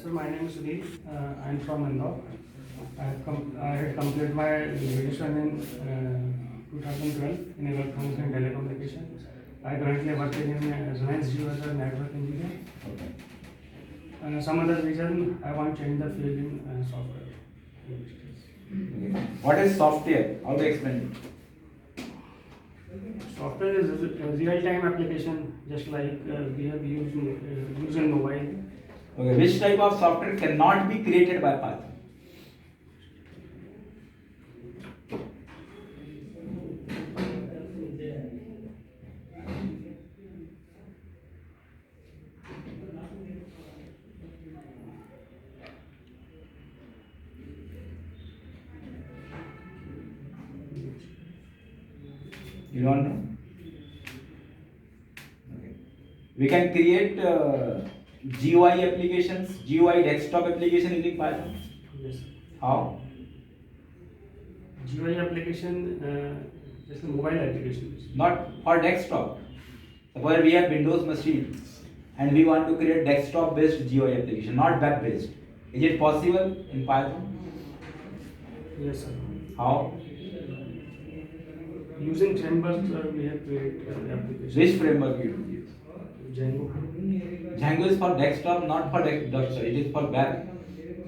Sir, my name is Sunil. I'm from Indore. I had completed my graduation in 2012 in electronics and telecommunication. I currently working in Reliance Jio as a network engineer. Some other reason I want to change the field in software industries. Okay. What is software? How to explain it? Software is a real-time application, just like we have used in mobile. Okay. Which type of software cannot be created by Python? You don't know? Okay. We can create GUI applications, GUI desktop application using Python. Yes. How? GUI application, just a mobile application. Not for desktop. Suppose we have Windows machine and we want to create desktop based GUI application, not web based. Is it possible in Python? Yes, sir. How? Using frameworks, we have created application. Which framework you use? Django. Django is for desktop, not for desktop. It is for web.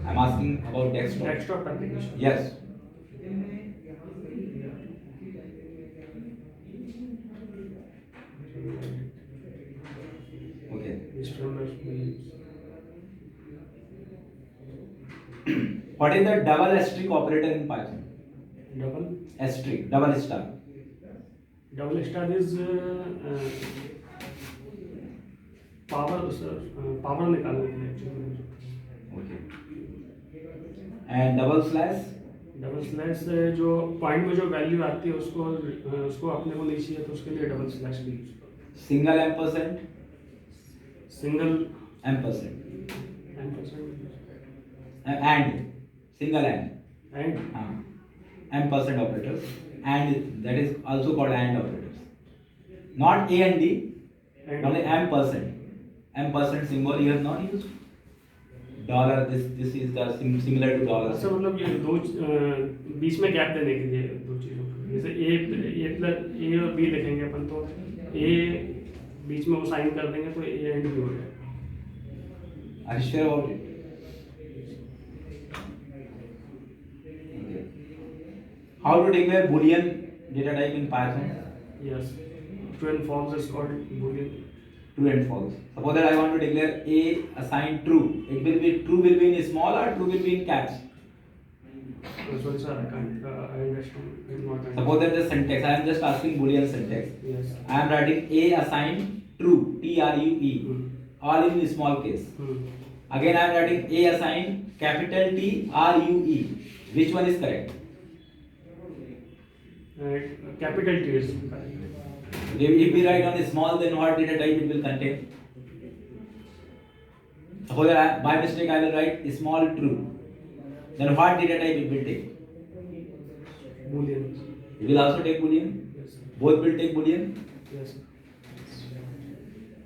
I'm asking about desktop. Desktop application. Yes. Okay. Which frameworks we use? What is the double asterisk operator in Python? Double. Asterisk, double star. Double star is power, sir. Power निकालने के लिए actually. Okay. And double slash? Double slash जो point में जो value आती है उसको अपने को नहीं चाहिए तो उसके लिए डबल स्लैश भी यूज करो. Single ampersand? Single Ampersand. Ampersand And. Single and. And Ampersand operators. And that is also called and operators. Not A and D. Only ampersand. Ampersand symbol you have not used. Dollar. This is the similar to dollar. अच्छा मतलब ये दो बीच में gap देने के लिए दो चीज़ों को जैसे ए प्लस ए और बी लिखेंगे अपन तो ए बीच में वो साइन कर देंगे तो ए एंड बी हो जाएगा. Are you sure about it? Okay. How to declare Boolean data type in Python? Yes. True and false is called boolean. True and false. Suppose that I want to declare A assigned true. It will be true will be in small or true will be in caps. Sorry sir, I can't. I understand. I'm not understand. Suppose that the syntax. I am just asking Boolean syntax. Yes. I am writing A assigned true. TRUE. All in small case. Again I am writing A assigned capital TRUE. Which one is correct? Capital T is correct. If we write on small, then what data type it will contain? Suppose that by mistake I will write small true. Then what data type it will take? Boolean. It will also take Boolean. Yes. Sir. Both will take Boolean. Yes. Sir.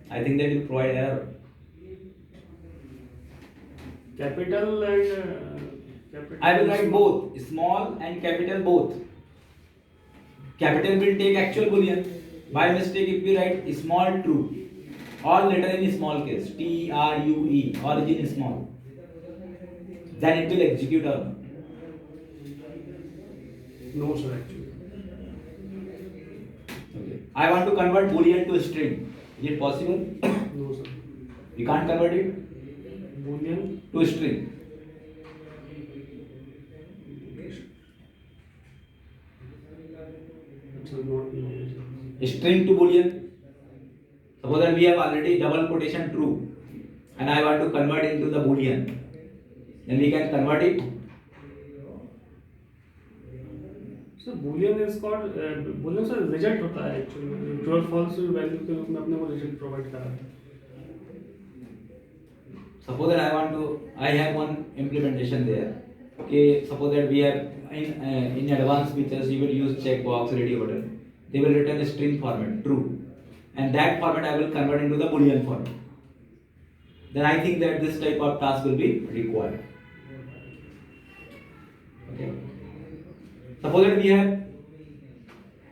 I think that will provide error. Capital and capital. I will write both small and capital both. Capital will take actual Boolean. By mistake, if we write small true, all letter in small case, TRUE, origin small, then it will execute or not. No sir, actually. Okay. I want to convert Boolean to string. Is it possible? No sir. We can't convert it Boolean. to string. It's not no. String to Boolean. Suppose that we have already double quotation true, and I want to convert into the Boolean. Then we can convert it. So Boolean is called Boolean sir result होता है actually. True और false value के रूप में अपने को result provide करा है. Suppose that I have one implementation there. Okay, suppose that we have in advanced features you will use checkbox, radio button. They will return a string format true, and that format I will convert into the Boolean format. then I think that this type of task will be required. Okay. Suppose that we have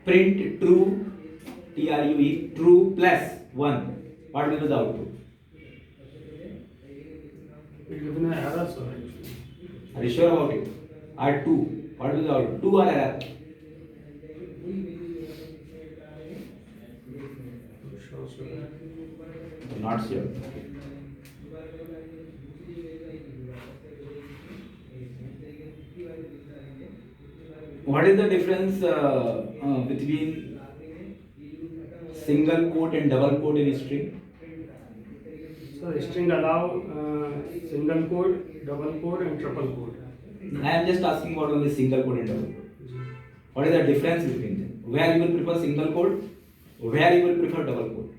print true, true, true plus 1. What will be the output? It given an error, sir, actually. Are you sure about it? Or 2. What will be the output? 2 or error? Sure, sure. Not sure. What is the difference between single quote and double quote in string? So string allow single quote, double quote, and triple quote. I am just asking about only single quote and double quote. What is the difference between them? Where you will prefer single quote? Where you will prefer double quote?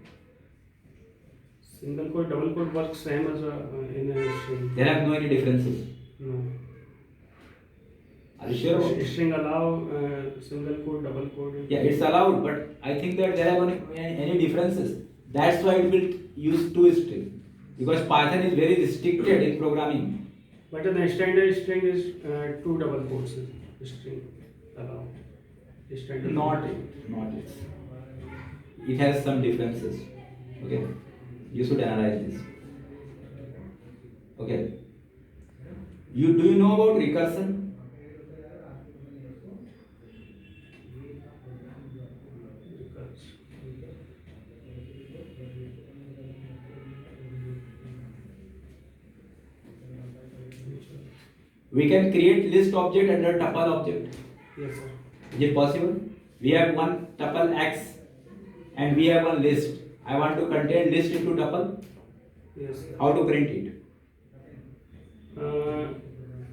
Single quote, double quote works same as in a string. There are no any differences. No. Are you sure about it? String allow single quote, double quote. Yeah, it's allowed, but I think that there are any differences. That's why it will use two string, because Python is very restricted in programming. But the standard string is two double quotes. String allow. Standard. Not it. It has some differences. Okay, you should analyze this. Okay. Do you know about recursion? We can create list object under tuple object. Yes, sir. Is it possible? We have one tuple x and we have one list. I want to contain list into tuple. Yes, sir. How to print it?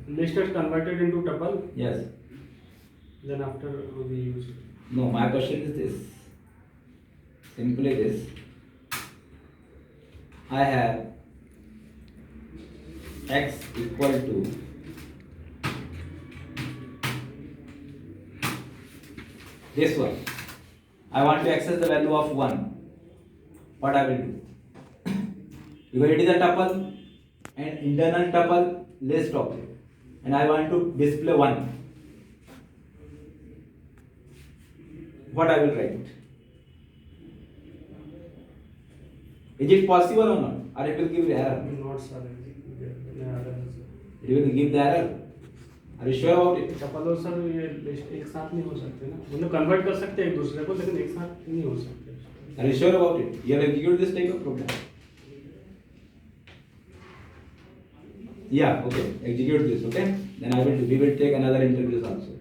List is converted into tuple. Yes. Then after we use it. No, my question is this. Simply this. I have x equal to this one. I want to access the value of 1. What I will do? Because it is a tuple and internal tuple list object, and I want to display 1. What I will write? Is it possible or not? Or it will give error? Not, sir. It will give the error. Are you sure about it? Tuple और sir ये list एक साथ नहीं हो सकते ना, मतलब convert कर सकते हैं एक दूसरे को, लेकिन एक साथ नहीं हो सकते. Are you sure about it? You have executed this type of program? Yeah, okay. Execute this, okay? Then we will take another interviews also.